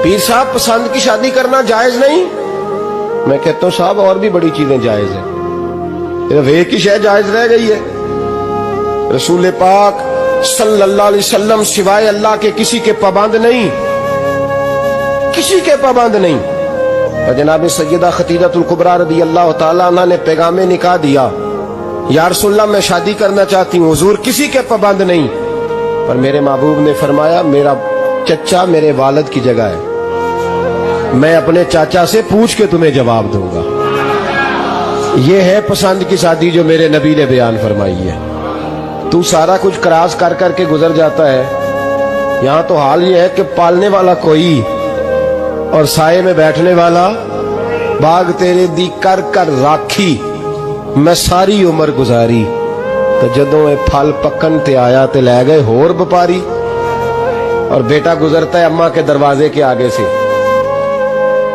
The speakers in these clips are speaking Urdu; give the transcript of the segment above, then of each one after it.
پیر صاحب پسند کی شادی کرنا جائز نہیں؟ میں کہتا ہوں صاحب اور بھی بڑی چیزیں جائز ہیں، صرف ایک ہی شے جائز رہ گئی ہے۔ رسول پاک صلی اللہ علیہ وسلم سوائے اللہ کے کسی کے پابند نہیں، کسی کے پابند نہیں۔ اور جناب سیدہ خدیجہ الکبریٰ رضی اللہ تعالیٰ عنہ نے پیغام نکاح دیا، یا رسول اللہ میں شادی کرنا چاہتی ہوں، حضور کسی کے پابند نہیں، پر میرے محبوب نے فرمایا میرا چچا میرے والد کی جگہ ہے، میں اپنے چاچا سے پوچھ کے تمہیں جواب دوں گا۔ یہ ہے پسند کی شادی جو میرے نبی نے بیان فرمائی ہے۔ تو سارا کچھ کراس کر کر کے گزر جاتا ہے، یہاں تو حال یہ ہے کہ پالنے والا کوئی اور سائے میں بیٹھنے والا، باغ تیرے دی کر کر راکھی میں ساری عمر گزاری، تو جدوں اے پھل پکن تے آیا تے لے گئے ہور بپاری۔ اور بیٹا گزرتا ہے اماں کے دروازے کے آگے سے،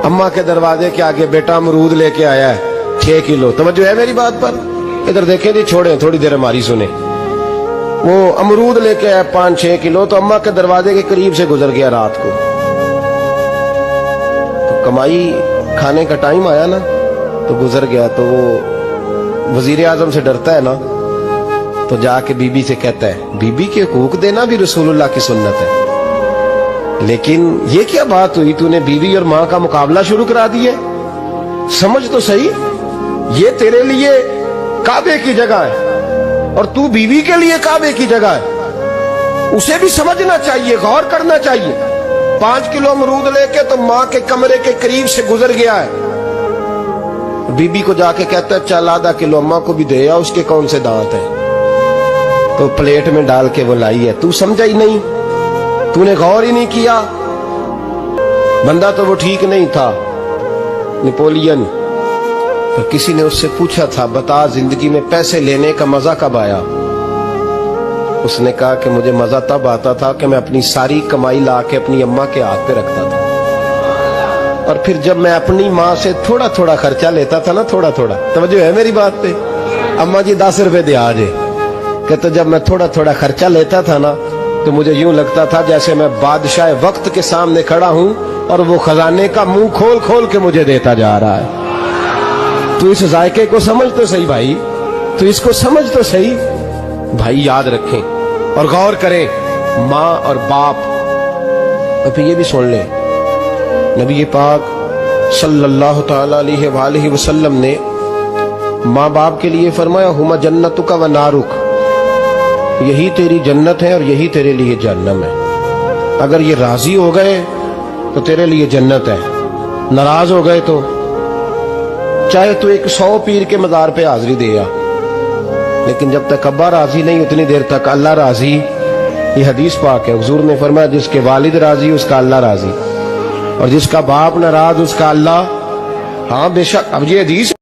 اماں کے دروازے کے آگے بیٹا امرود لے کے آیا ہے 6 کلو۔ توجہ ہے میری بات پر؟ ادھر دیکھیں جی، چھوڑیں تھوڑی دیر ہماری سنیں۔ وہ امرود لے کے آیا 5-6 کلو، تو اماں کے دروازے کے قریب سے گزر گیا رات کو، تو کمائی کھانے کا ٹائم آیا نا، تو گزر گیا۔ تو وہ وزیر اعظم سے ڈرتا ہے نا، تو جا کے بی بی سے کہتا ہے بی بی کے حقوق دینا بھی رسول اللہ کی سنت ہے، لیکن یہ کیا بات ہوئی، تو نے بیوی اور ماں کا مقابلہ شروع کرا دیا؟ سمجھ تو صحیح، یہ تیرے لیے کعبے کی جگہ ہے اور تو بیوی کے لیے کعبے کی جگہ ہے، اسے بھی سمجھنا چاہیے، غور کرنا چاہیے۔ 5 کلو امرود لے کے تو ماں کے کمرے کے قریب سے گزر گیا ہے، بی بی کو جا کے کہتا ہے چل آدھا کلو اماں کو بھی دے آ، اس کے کون سے دانت ہیں، تو پلیٹ میں ڈال کے وہ لائی ہے۔ تو سمجھا ہی نہیں، تو نے غور ہی نہیں کیا۔ بندہ تو وہ ٹھیک نہیں تھا، نیپولین، تو کسی نے اس سے پوچھا تھا بتا زندگی میں پیسے لینے کا مزہ کب آیا؟ اس نے کہا کہ مجھے مزہ تب آتا تھا کہ میں اپنی ساری کمائی لا کے اپنی اماں کے ہاتھ پہ رکھتا تھا، اور پھر جب میں اپنی ماں سے تھوڑا تھوڑا خرچہ لیتا تھا نا، تھوڑا تھوڑا، توجہ ہے میری بات پہ؟ اماں جی 10 روپے دے آجے، کہتا جب میں تھوڑا تھوڑا خرچہ لیتا تھا نا، تو مجھے یوں لگتا تھا جیسے میں بادشاہ وقت کے سامنے کھڑا ہوں اور وہ خزانے کا منہ کھول کھول کے مجھے دیتا جا رہا ہے۔ تو اس ذائقے کو سمجھ تو صحیح بھائی، تو اس کو سمجھ تو صحیح بھائی، یاد رکھیں اور غور کریں۔ ماں اور باپ، اور پھر یہ بھی سن لیں، نبی پاک صلی اللہ تعالی علیہ وآلہ وسلم نے ماں باپ کے لیے فرمایا ہما جنتک و نارک، یہی تیری جنت ہے اور یہی تیرے لیے جہنم ہے۔ اگر یہ راضی ہو گئے تو تیرے لیے جنت ہے، ناراض ہو گئے تو چاہے تو 100 پیر کے مزار پہ حاضری دے آ، لیکن جب تک ابا راضی نہیں اتنی دیر تک اللہ راضی۔ یہ حدیث پاک ہے، حضور نے فرمایا جس کے والد راضی اس کا اللہ راضی، اور جس کا باپ ناراض اس کا اللہ، ہاں بے شک۔ اب یہ حدیث